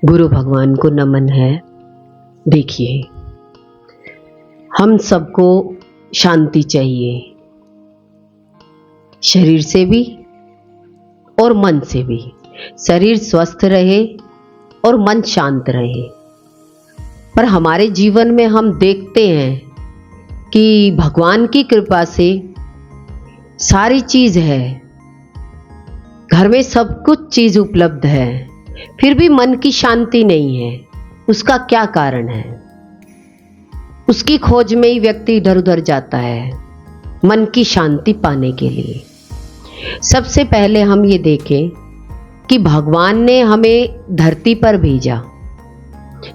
गुरु भगवान को नमन है। देखिए, हम सबको शांति चाहिए, शरीर से भी और मन से भी। शरीर स्वस्थ रहे और मन शांत रहे। पर हमारे जीवन में हम देखते हैं कि भगवान की कृपा से सारी चीज है, घर में सब कुछ चीज उपलब्ध है, फिर भी मन की शांति नहीं है। उसका क्या कारण है? उसकी खोज में ही व्यक्ति इधर उधर जाता है मन की शांति पाने के लिए। सबसे पहले हम ये देखें कि भगवान ने हमें धरती पर भेजा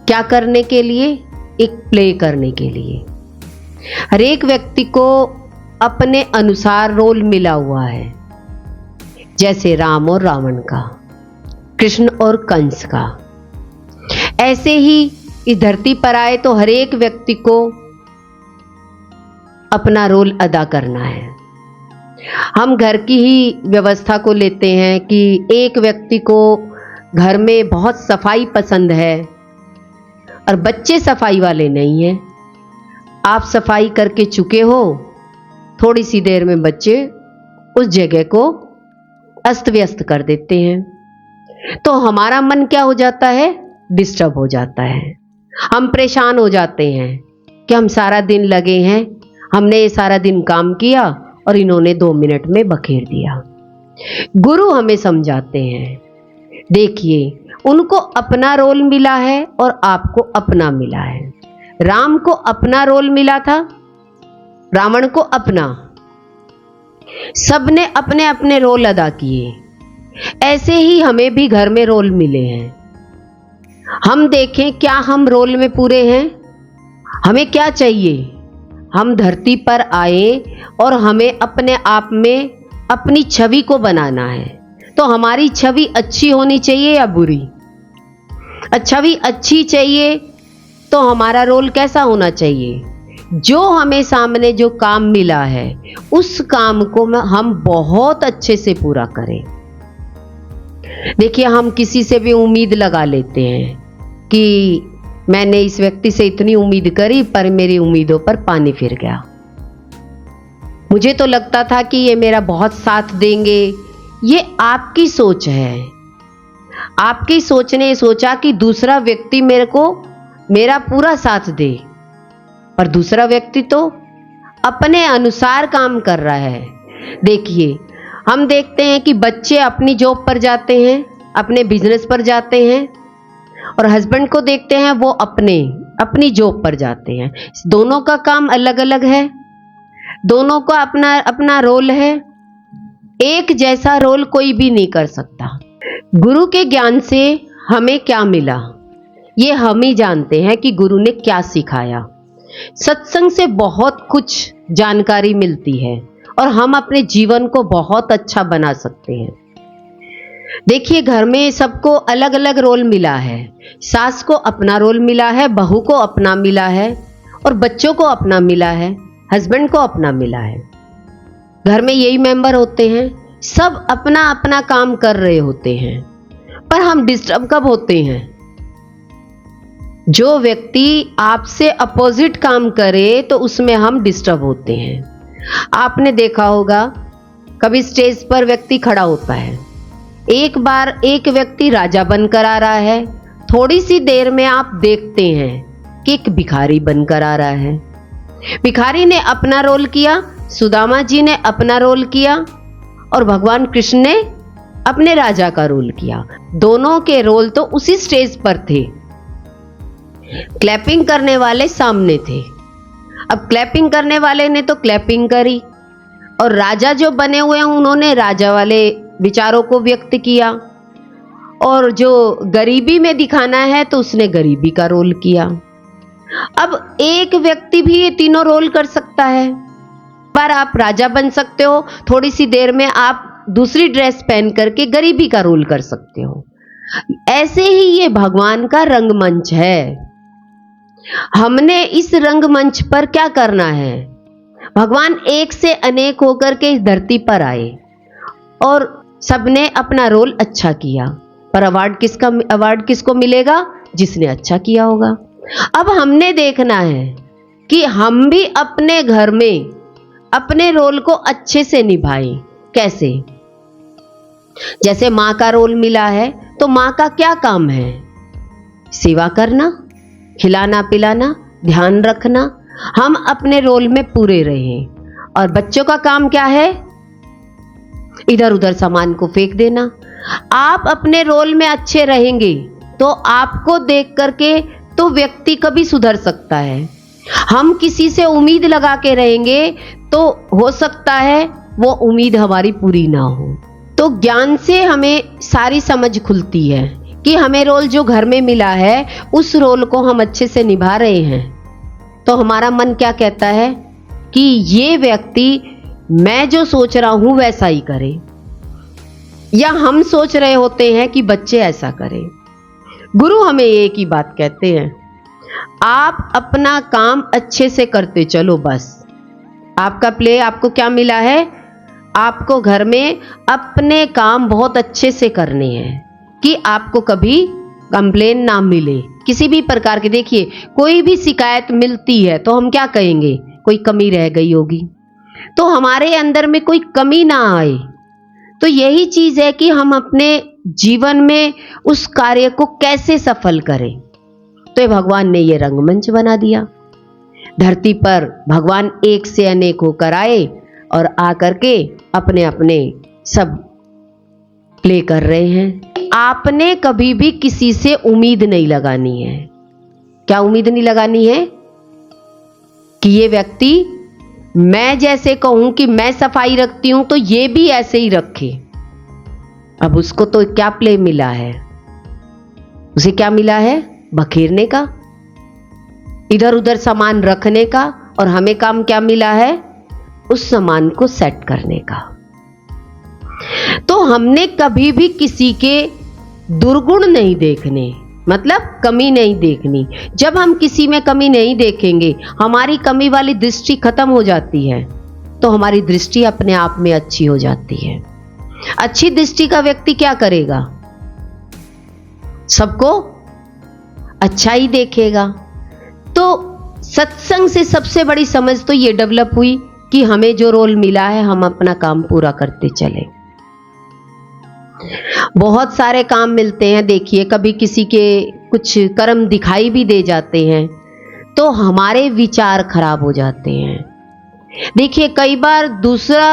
क्या करने के लिए? एक प्ले करने के लिए। हर एक व्यक्ति को अपने अनुसार रोल मिला हुआ है, जैसे राम और रावण का, कृष्ण और कंस का। ऐसे ही इस धरती पर आए तो हर एक व्यक्ति को अपना रोल अदा करना है। हम घर की ही व्यवस्था को लेते हैं कि एक व्यक्ति को घर में बहुत सफाई पसंद है और बच्चे सफाई वाले नहीं हैं। आप सफाई करके चुके हो, थोड़ी सी देर में बच्चे उस जगह को अस्त व्यस्त कर देते हैं, तो हमारा मन क्या हो जाता है? डिस्टर्ब हो जाता है। हम परेशान हो जाते हैं कि हम सारा दिन लगे हैं, हमने ये सारा दिन काम किया और इन्होंने 2 मिनट में बखेर दिया। गुरु हमें समझाते हैं, देखिए, उनको अपना रोल मिला है और आपको अपना मिला है। राम को अपना रोल मिला था, रावण को अपना। सबने अपने अपने रोल अदा किए। ऐसे ही हमें भी घर में रोल मिले हैं। हम देखें क्या हम रोल में पूरे हैं? हमें क्या चाहिए? हम धरती पर आए और हमें अपने आप में अपनी छवि को बनाना है। तो हमारी छवि अच्छी होनी चाहिए या बुरी? छवि अच्छी चाहिए तो हमारा रोल कैसा होना चाहिए? जो हमें सामने जो काम मिला है उस काम को हम बहुत अच्छे से पूरा करें। देखिए, हम किसी से भी उम्मीद लगा लेते हैं कि मैंने इस व्यक्ति से इतनी उम्मीद करी पर मेरी उम्मीदों पर पानी फिर गया। मुझे तो लगता था कि ये मेरा बहुत साथ देंगे। ये आपकी सोच है। आपकी सोच ने सोचा कि दूसरा व्यक्ति मेरा पूरा साथ दे, पर दूसरा व्यक्ति तो अपने अनुसार काम कर रहा है। देखिए, हम देखते हैं कि बच्चे अपनी जॉब पर जाते हैं, अपने बिजनेस पर जाते हैं, और हस्बैंड को देखते हैं वो अपनी जॉब पर जाते हैं। दोनों का काम अलग अलग है, दोनों का अपना अपना रोल है। एक जैसा रोल कोई भी नहीं कर सकता। गुरु के ज्ञान से हमें क्या मिला, ये हम ही जानते हैं कि गुरु ने क्या सिखाया। सत्संग से बहुत कुछ जानकारी मिलती है और हम अपने जीवन को बहुत अच्छा बना सकते हैं। देखिए, घर में सबको अलग अलग रोल मिला है। सास को अपना रोल मिला है, बहू को अपना मिला है, और बच्चों को अपना मिला है, हस्बैंड को अपना मिला है। घर में यही मेंबर होते हैं, सब अपना अपना काम कर रहे होते हैं, पर हम डिस्टर्ब कब होते हैं? जो व्यक्ति आपसे अपोजिट काम करे तो उसमें हम डिस्टर्ब होते हैं। आपने देखा होगा, कभी स्टेज पर व्यक्ति खड़ा होता है, एक बार एक व्यक्ति राजा बनकर आ रहा है, थोड़ी सी देर में आप देखते हैं कि एक भिखारी बनकर आ रहा है। भिखारी ने अपना रोल किया, सुदामा जी ने अपना रोल किया, और भगवान कृष्ण ने अपने राजा का रोल किया। दोनों के रोल तो उसी स्टेज पर थे। क्लैपिंग करने वाले सामने थे। अब क्लैपिंग करने वाले ने तो क्लैपिंग करी, और राजा जो बने हुए हैं उन्होंने राजा वाले विचारों को व्यक्त किया, और जो गरीबी में दिखाना है तो उसने गरीबी का रोल किया। अब एक व्यक्ति भी ये तीनों रोल कर सकता है। पर आप राजा बन सकते हो, थोड़ी सी देर में आप दूसरी ड्रेस पहन करके गरीबी का रोल कर सकते हो। ऐसे ही ये भगवान का रंगमंच है। हमने इस रंगमंच पर क्या करना है? भगवान एक से अनेक होकर के इस धरती पर आए और सबने अपना रोल अच्छा किया, पर अवार्ड किसको मिलेगा? जिसने अच्छा किया होगा। अब हमने देखना है कि हम भी अपने घर में अपने रोल को अच्छे से निभाएं। कैसे? जैसे मां का रोल मिला है तो मां का क्या काम है? सेवा करना, खिलाना पिलाना, ध्यान रखना। हम अपने रोल में पूरे रहें। और बच्चों का काम क्या है? इधर उधर सामान को फेंक देना। आप अपने रोल में अच्छे रहेंगे तो आपको देख करके तो व्यक्ति कभी सुधर सकता है। हम किसी से उम्मीद लगा के रहेंगे तो हो सकता है वो उम्मीद हमारी पूरी ना हो। तो ज्ञान से हमें सारी समझ खुलती है कि हमें रोल जो घर में मिला है उस रोल को हम अच्छे से निभा रहे हैं। तो हमारा मन क्या कहता है कि ये व्यक्ति मैं जो सोच रहा हूं वैसा ही करे, या हम सोच रहे होते हैं कि बच्चे ऐसा करें। गुरु हमें एक ही बात कहते हैं, आप अपना काम अच्छे से करते चलो बस। आपका प्ले आपको क्या मिला है? आपको घर में अपने काम बहुत अच्छे से करने हैं कि आपको कभी कंप्लेन ना मिले किसी भी प्रकार की। देखिए, कोई भी शिकायत मिलती है तो हम क्या कहेंगे? कोई कमी रह गई होगी, तो हमारे अंदर में कोई कमी ना आए। तो यही चीज है कि हम अपने जीवन में उस कार्य को कैसे सफल करें। तो ये भगवान ने ये रंगमंच बना दिया। धरती पर भगवान एक से अनेक होकर आए और आकर के अपने अपने सब प्ले कर रहे हैं। आपने कभी भी किसी से उम्मीद नहीं लगानी है। क्या उम्मीद नहीं लगानी है? कि ये व्यक्ति मैं जैसे कहूं कि मैं सफाई रखती हूं तो ये भी ऐसे ही रखे। अब उसको तो क्या प्ले मिला है? उसे क्या मिला है? बखेरने का, इधर उधर सामान रखने का। और हमें काम क्या मिला है? उस सामान को सेट करने का। तो हमने कभी भी किसी के दुर्गुण नहीं देखने, मतलब कमी नहीं देखनी। जब हम किसी में कमी नहीं देखेंगे, हमारी कमी वाली दृष्टि खत्म हो जाती है, तो हमारी दृष्टि अपने आप में अच्छी हो जाती है। अच्छी दृष्टि का व्यक्ति क्या करेगा? सबको अच्छा ही देखेगा। तो सत्संग से सबसे बड़ी समझ तो ये डेवलप हुई कि हमें जो रोल मिला है हम अपना काम पूरा करते चले। बहुत सारे काम मिलते हैं। देखिए, कभी किसी के कुछ कर्म दिखाई भी दे जाते हैं तो हमारे विचार खराब हो जाते हैं। देखिए, कई बार दूसरा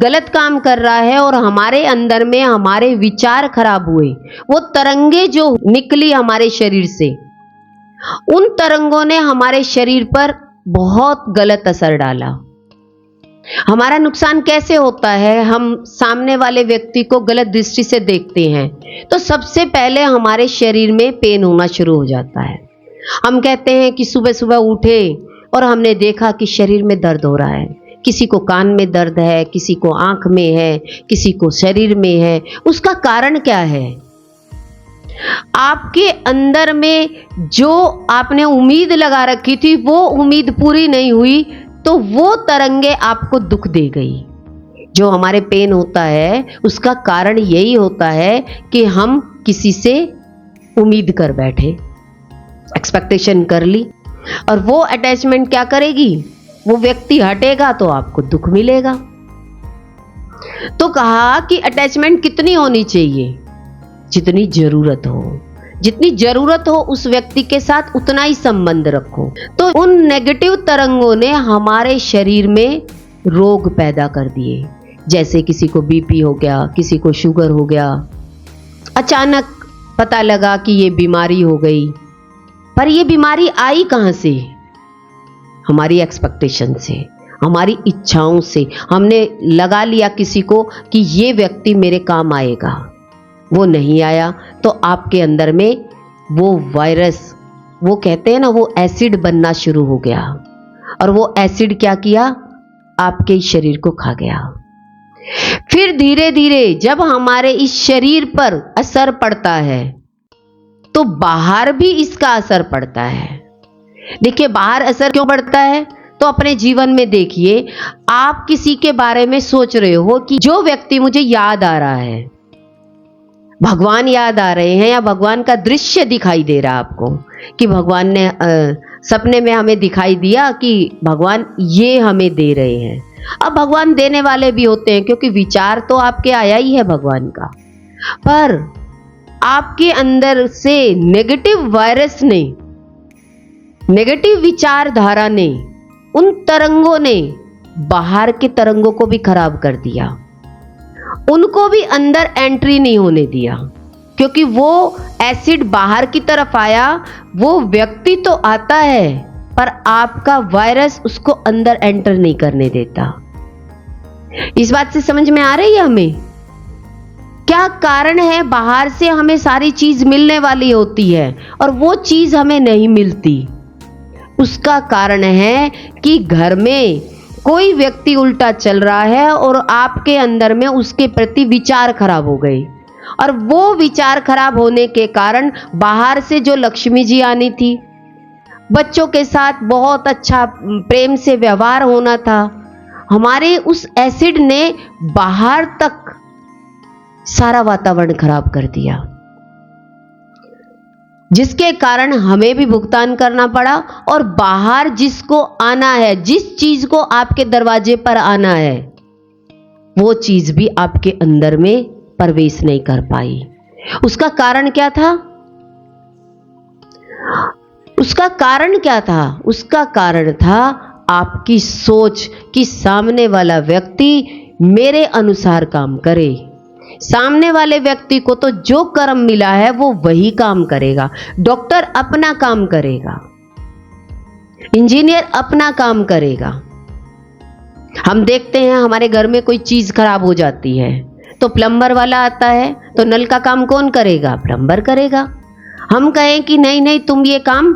गलत काम कर रहा है और हमारे अंदर में हमारे विचार खराब हुए, वो तरंगे जो निकली हमारे शरीर से, उन तरंगों ने हमारे शरीर पर बहुत गलत असर डाला। हमारा नुकसान कैसे होता है? हम सामने वाले व्यक्ति को गलत दृष्टि से देखते हैं तो सबसे पहले हमारे शरीर में पेन होना शुरू हो जाता है। हम कहते हैं कि सुबह सुबह उठे और हमने देखा कि शरीर में दर्द हो रहा है। किसी को कान में दर्द है, किसी को आंख में है, किसी को शरीर में है। उसका कारण क्या है? आपके अंदर में जो आपने उम्मीद लगा रखी थी वो उम्मीद पूरी नहीं हुई, तो वो तरंगे आपको दुख दे गई। जो हमारे पेन होता है उसका कारण यही होता है कि हम किसी से उम्मीद कर बैठे, एक्सपेक्टेशन कर ली, और वो अटैचमेंट क्या करेगी? वो व्यक्ति हटेगा तो आपको दुख मिलेगा। तो कहा कि अटैचमेंट कितनी होनी चाहिए? जितनी जरूरत हो। जितनी जरूरत हो उस व्यक्ति के साथ उतना ही संबंध रखो। तो उन नेगेटिव तरंगों ने हमारे शरीर में रोग पैदा कर दिए। जैसे किसी को बीपी हो गया, किसी को शुगर हो गया। अचानक पता लगा कि ये बीमारी हो गई, पर ये बीमारी आई कहां से? हमारी एक्सपेक्टेशन से, हमारी इच्छाओं से। हमने लगा लिया किसी को कि ये व्यक्ति मेरे काम आएगा, वो नहीं आया तो आपके अंदर में वो वायरस, वो कहते हैं ना, वो एसिड बनना शुरू हो गया। और वो एसिड क्या किया? आपके शरीर को खा गया। फिर धीरे धीरे जब हमारे इस शरीर पर असर पड़ता है तो बाहर भी इसका असर पड़ता है। देखिए, बाहर असर क्यों पड़ता है? तो अपने जीवन में देखिए, आप किसी के बारे में सोच रहे हो कि जो व्यक्ति मुझे याद आ रहा है, भगवान याद आ रहे हैं या भगवान का दृश्य दिखाई दे रहा आपको कि भगवान ने सपने में हमें दिखाई दिया कि भगवान ये हमें दे रहे हैं। अब भगवान देने वाले भी होते हैं क्योंकि विचार तो आपके आया ही है भगवान का, पर आपके अंदर से नेगेटिव वायरस ने, नेगेटिव विचारधारा ने, उन तरंगों ने बाहर के तरंगों को भी खराब कर दिया, उनको भी अंदर एंट्री नहीं होने दिया, क्योंकि वो एसिड बाहर की तरफ आया, वो व्यक्ति तो आता है पर आपका वायरस उसको अंदर एंटर नहीं करने देता। इस बात से समझ में आ रही है हमें क्या कारण है? बाहर से हमें सारी चीज मिलने वाली होती है और वो चीज हमें नहीं मिलती। उसका कारण है कि घर में कोई व्यक्ति उल्टा चल रहा है और आपके अंदर में उसके प्रति विचार खराब हो गए, और वो विचार खराब होने के कारण बाहर से जो लक्ष्मी जी आनी थी, बच्चों के साथ बहुत अच्छा प्रेम से व्यवहार होना था, हमारे उस एसिड ने बाहर तक सारा वातावरण खराब कर दिया, जिसके कारण हमें भी भुगतान करना पड़ा। और बाहर जिसको आना है, जिस चीज को आपके दरवाजे पर आना है, वो चीज भी आपके अंदर में प्रवेश नहीं कर पाई। उसका कारण क्या था? उसका कारण क्या था? उसका कारण था आपकी सोच कि सामने वाला व्यक्ति मेरे अनुसार काम करे। सामने वाले व्यक्ति को तो जो कर्म मिला है वो वही काम करेगा। डॉक्टर अपना काम करेगा, इंजीनियर अपना काम करेगा। हम देखते हैं हमारे घर में कोई चीज खराब हो जाती है तो प्लम्बर वाला आता है, तो नल का काम कौन करेगा? प्लम्बर करेगा। हम कहें कि नहीं नहीं तुम ये काम,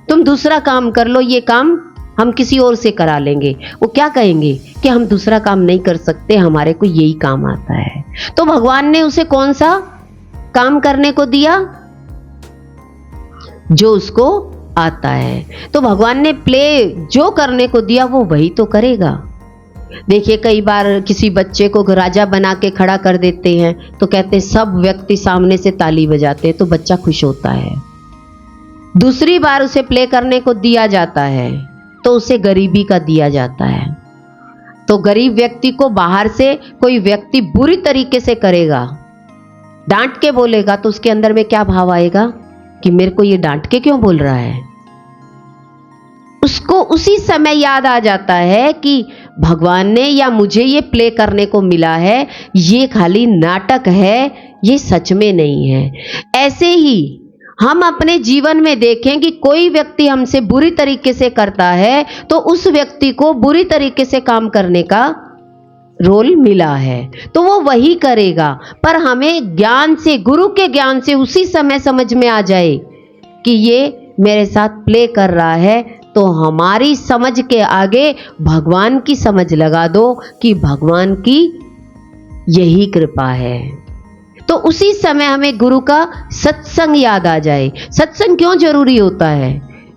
तुम दूसरा काम कर लो, ये काम हम किसी और से करा लेंगे, वो क्या कहेंगे कि हम दूसरा काम नहीं कर सकते, हमारे को यही काम आता है। तो भगवान ने उसे कौन सा काम करने को दिया? जो उसको आता है। तो भगवान ने प्ले जो करने को दिया वो वही तो करेगा। देखिए कई बार किसी बच्चे को राजा बना के खड़ा कर देते हैं तो कहते हैं सब व्यक्ति सामने से ताली बजाते हैं तो बच्चा खुश होता है। दूसरी बार उसे प्ले करने को दिया जाता है तो उसे गरीबी का दिया जाता है। तो गरीब व्यक्ति को बाहर से कोई व्यक्ति बुरी तरीके से करेगा, डांट के बोलेगा, तो उसके अंदर में क्या भाव आएगा कि मेरे को ये डांट के क्यों बोल रहा है। उसको उसी समय याद आ जाता है कि भगवान ने या मुझे ये प्ले करने को मिला है, ये खाली नाटक है, ये सच में नहीं है। ऐसे ही हम अपने जीवन में देखें कि कोई व्यक्ति हमसे बुरी तरीके से करता है तो उस व्यक्ति को बुरी तरीके से काम करने का रोल मिला है तो वो वही करेगा। पर हमें ज्ञान से, गुरु के ज्ञान से उसी समय समझ में आ जाए कि ये मेरे साथ प्ले कर रहा है, तो हमारी समझ के आगे भगवान की समझ लगा दो कि भगवान की यही कृपा है। तो उसी समय हमें गुरु का सत्संग याद आ जाए। सत्संग क्यों जरूरी होता है?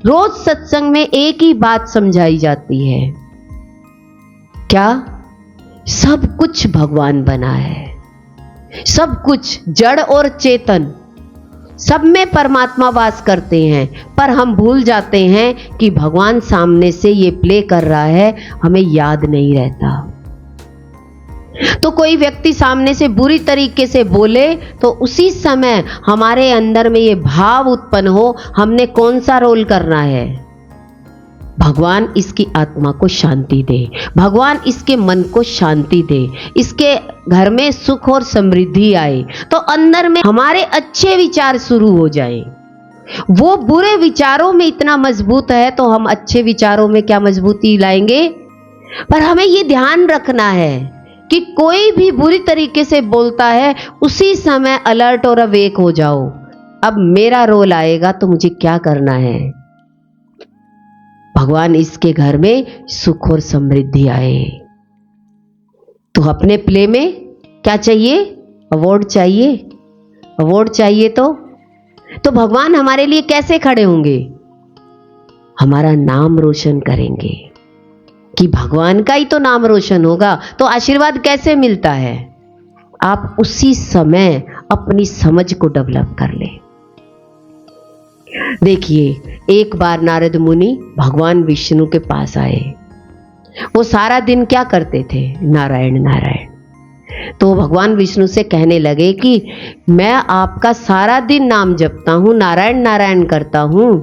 रोज सत्संग में एक ही बात समझाई जाती है, क्या? सब कुछ भगवान बना है, सब कुछ जड़ और चेतन, सब में परमात्मा वास करते हैं। पर हम भूल जाते हैं कि भगवान सामने से ये प्ले कर रहा है, हमें याद नहीं रहता। तो कोई व्यक्ति सामने से बुरी तरीके से बोले तो उसी समय हमारे अंदर में ये भाव उत्पन्न हो, हमने कौन सा रोल करना है? भगवान इसकी आत्मा को शांति दे, भगवान इसके मन को शांति दे, इसके घर में सुख और समृद्धि आए, तो अंदर में हमारे अच्छे विचार शुरू हो जाए। वो बुरे विचारों में इतना मजबूत है तो हम अच्छे विचारों में क्या मजबूती लाएंगे? पर हमें ये ध्यान रखना है कि कोई भी बुरी तरीके से बोलता है उसी समय अलर्ट और अवेक हो जाओ। अब मेरा रोल आएगा तो मुझे क्या करना है? भगवान इसके घर में सुख और समृद्धि आए। तो अपने प्ले में क्या चाहिए? अवार्ड चाहिए। अवार्ड चाहिए तो भगवान हमारे लिए कैसे खड़े होंगे? हमारा नाम रोशन करेंगे कि भगवान का ही तो नाम रोशन होगा। तो आशीर्वाद कैसे मिलता है? आप उसी समय अपनी समझ को डेवलप कर लें। देखिए, एक बार नारद मुनि भगवान विष्णु के पास आए। वो सारा दिन क्या करते थे? नारायण नारायण। तो भगवान विष्णु से कहने लगे कि मैं आपका सारा दिन नाम जपता हूं, नारायण नारायण करता हूं,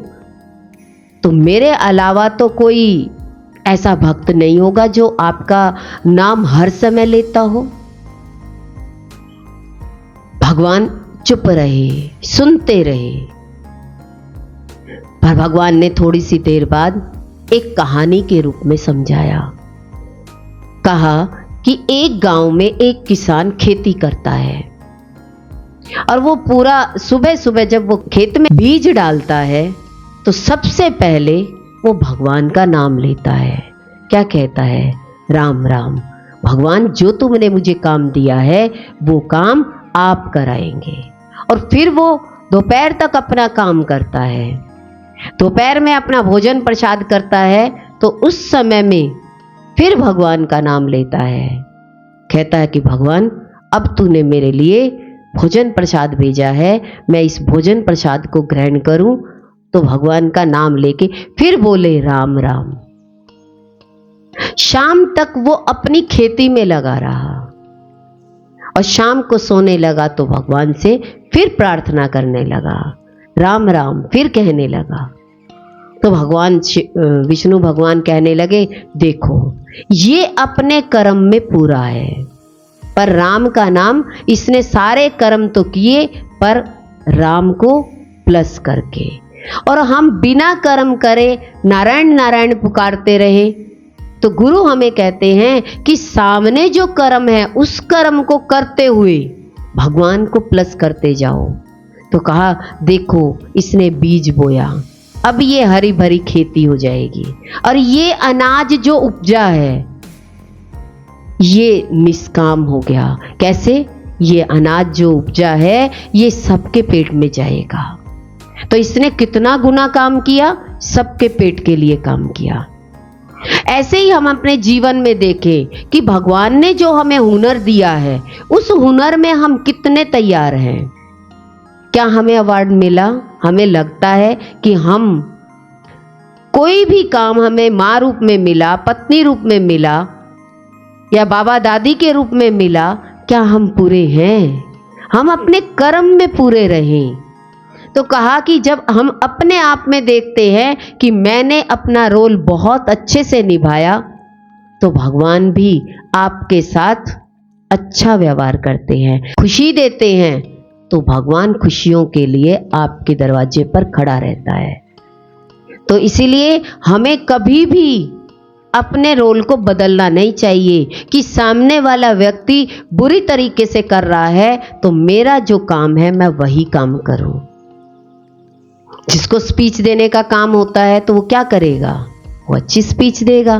तो मेरे अलावा तो कोई ऐसा भक्त नहीं होगा जो आपका नाम हर समय लेता हो। भगवान चुप रहे, सुनते रहे। पर भगवान ने थोड़ी सी देर बाद एक कहानी के रूप में समझाया। कहा कि एक गांव में एक किसान खेती करता है और वो पूरा सुबह सुबह जब वो खेत में बीज डालता है तो सबसे पहले वो भगवान का नाम लेता है। क्या कहता है? राम राम। भगवान, जो तुमने मुझे काम दिया है वो काम आप कराएंगे। और फिर वो दोपहर तक अपना काम करता है। दोपहर में अपना भोजन प्रसाद करता है तो उस समय में फिर भगवान का नाम लेता है। कहता है कि भगवान, अब तूने मेरे लिए भोजन प्रसाद भेजा है, मैं इस भोजन प्रसाद को ग्रहण करूं। तो भगवान का नाम लेके फिर बोले राम राम। शाम तक वो अपनी खेती में लगा रहा और शाम को सोने लगा तो भगवान से फिर प्रार्थना करने लगा, राम राम फिर कहने लगा। तो भगवान विष्णु भगवान कहने लगे, देखो ये अपने कर्म में पूरा है, पर राम का नाम इसने सारे कर्म तो किए पर राम को प्लस करके, और हम बिना कर्म करे नारायण नारायण पुकारते रहे तो गुरु हमें कहते हैं कि सामने जो कर्म है उस कर्म को करते हुए भगवान को प्लस करते जाओ। तो कहा, देखो इसने बीज बोया, अब ये हरी भरी खेती हो जाएगी और ये अनाज जो उपजा है ये निष्काम हो गया। कैसे? ये अनाज जो उपजा है ये सबके पेट में जाएगा। तो इसने कितना गुना काम किया? सबके पेट के लिए काम किया। ऐसे ही हम अपने जीवन में देखें कि भगवान ने जो हमें हुनर दिया है उस हुनर में हम कितने तैयार हैं। क्या हमें अवार्ड मिला? हमें लगता है कि हम कोई भी काम हमें माँ रूप में मिला, पत्नी रूप में मिला या बाबा दादी के रूप में मिला, क्या हम पूरे हैं? हम अपने कर्म में पूरे रहें। तो कहा कि जब हम अपने आप में देखते हैं कि मैंने अपना रोल बहुत अच्छे से निभाया तो भगवान भी आपके साथ अच्छा व्यवहार करते हैं, खुशी देते हैं। तो भगवान खुशियों के लिए आपके दरवाजे पर खड़ा रहता है। तो इसीलिए हमें कभी भी अपने रोल को बदलना नहीं चाहिए कि सामने वाला व्यक्ति बुरी तरीके से कर रहा है तो मेरा जो काम है मैं वही काम करूं। जिसको स्पीच देने का काम होता है तो वो क्या करेगा? वो अच्छी स्पीच देगा।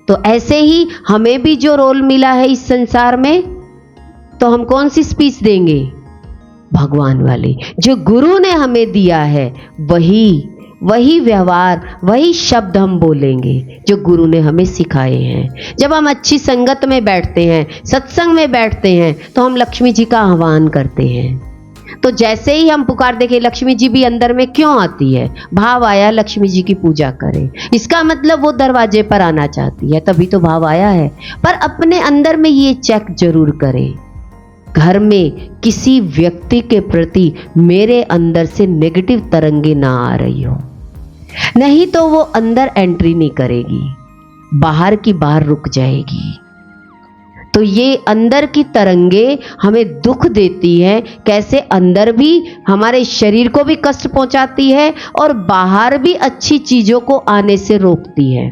तो ऐसे ही हमें भी जो रोल मिला है इस संसार में तो हम कौन सी स्पीच देंगे? भगवान वाली। जो गुरु ने हमें दिया है वही व्यवहार, वही शब्द हम बोलेंगे जो गुरु ने हमें सिखाए हैं। जब हम अच्छी संगत में बैठते हैं, सत्संग में बैठते हैं तो हम लक्ष्मी जी का आह्वान करते हैं। तो जैसे ही हम पुकार देखें लक्ष्मी जी भी अंदर में क्यों आती है? भाव आया लक्ष्मी जी की पूजा करें, इसका मतलब वो दरवाजे पर आना चाहती है, तभी तो भाव आया है। पर अपने अंदर में ये चेक जरूर करें, घर में किसी व्यक्ति के प्रति मेरे अंदर से नेगेटिव तरंगे ना आ रही हो, नहीं तो वो अंदर एंट्री नहीं करेगी, बाहर की बाहर रुक जाएगी। तो ये अंदर की तरंगे हमें दुख देती है। कैसे? अंदर भी हमारे शरीर को भी कष्ट पहुंचाती है और बाहर भी अच्छी चीजों को आने से रोकती है।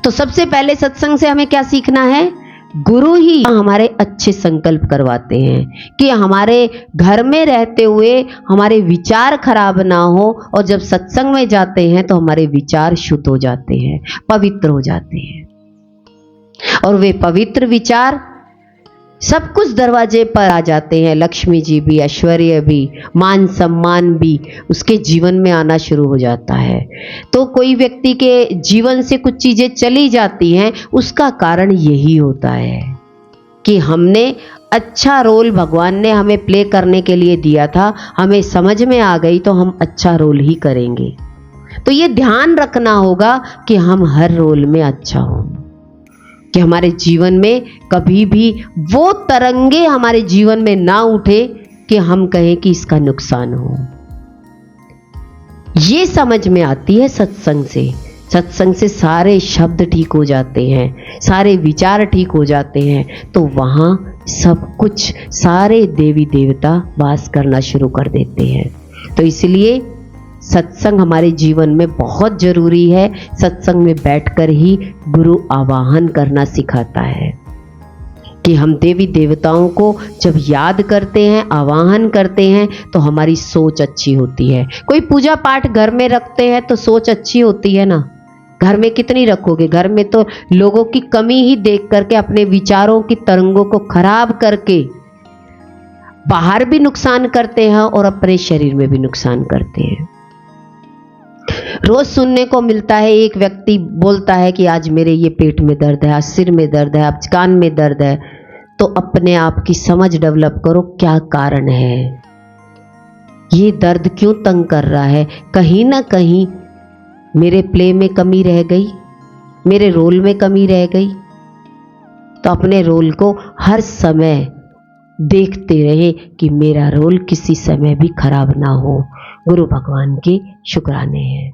तो सबसे पहले सत्संग से हमें क्या सीखना है? गुरु ही हमारे अच्छे संकल्प करवाते हैं कि हमारे घर में रहते हुए हमारे विचार खराब ना हो, और जब सत्संग में जाते हैं तो हमारे विचार शुद्ध हो जाते हैं, पवित्र हो जाते हैं। और वे पवित्र विचार सब कुछ दरवाजे पर आ जाते हैं। लक्ष्मी जी भी, ऐश्वर्य भी, मान सम्मान भी उसके जीवन में आना शुरू हो जाता है। तो कोई व्यक्ति के जीवन से कुछ चीजें चली जाती हैं, उसका कारण यही होता है कि हमने अच्छा रोल भगवान ने हमें प्ले करने के लिए दिया था, हमें समझ में आ गई तो हम अच्छा रोल ही करेंगे। तो ये ध्यान रखना होगा कि हम हर रोल में अच्छा हो, कि हमारे जीवन में कभी भी वो तरंगे हमारे जीवन में ना उठे कि हम कहें कि इसका नुकसान हो। ये समझ में आती है सत्संग से। सत्संग से सारे शब्द ठीक हो जाते हैं, सारे विचार ठीक हो जाते हैं, तो वहां सब कुछ, सारे देवी देवता वास करना शुरू कर देते हैं। तो इसलिए सत्संग हमारे जीवन में बहुत जरूरी है। सत्संग में बैठकर ही गुरु आवाहन करना सिखाता है कि हम देवी देवताओं को जब याद करते हैं, आवाहन करते हैं, तो हमारी सोच अच्छी होती है। कोई पूजा पाठ घर में रखते हैं तो सोच अच्छी होती है ना। घर में कितनी रखोगे? घर में तो लोगों की कमी ही देख करके, अपने विचारों की तरंगों को खराब करके बाहर भी नुकसान करते हैं और अपने शरीर में भी नुकसान करते हैं। रोज सुनने को मिलता है, एक व्यक्ति बोलता है कि आज मेरे ये पेट में दर्द है, आज सिर में दर्द है, आज कान में दर्द है। तो अपने आप की समझ डेवलप करो, क्या कारण है, ये दर्द क्यों तंग कर रहा है। कहीं ना कहीं मेरे प्ले में कमी रह गई, मेरे रोल में कमी रह गई। तो अपने रोल को हर समय देखते रहे कि मेरा रोल किसी समय भी खराब ना हो। गुरु भगवान के शुक्राने हैं।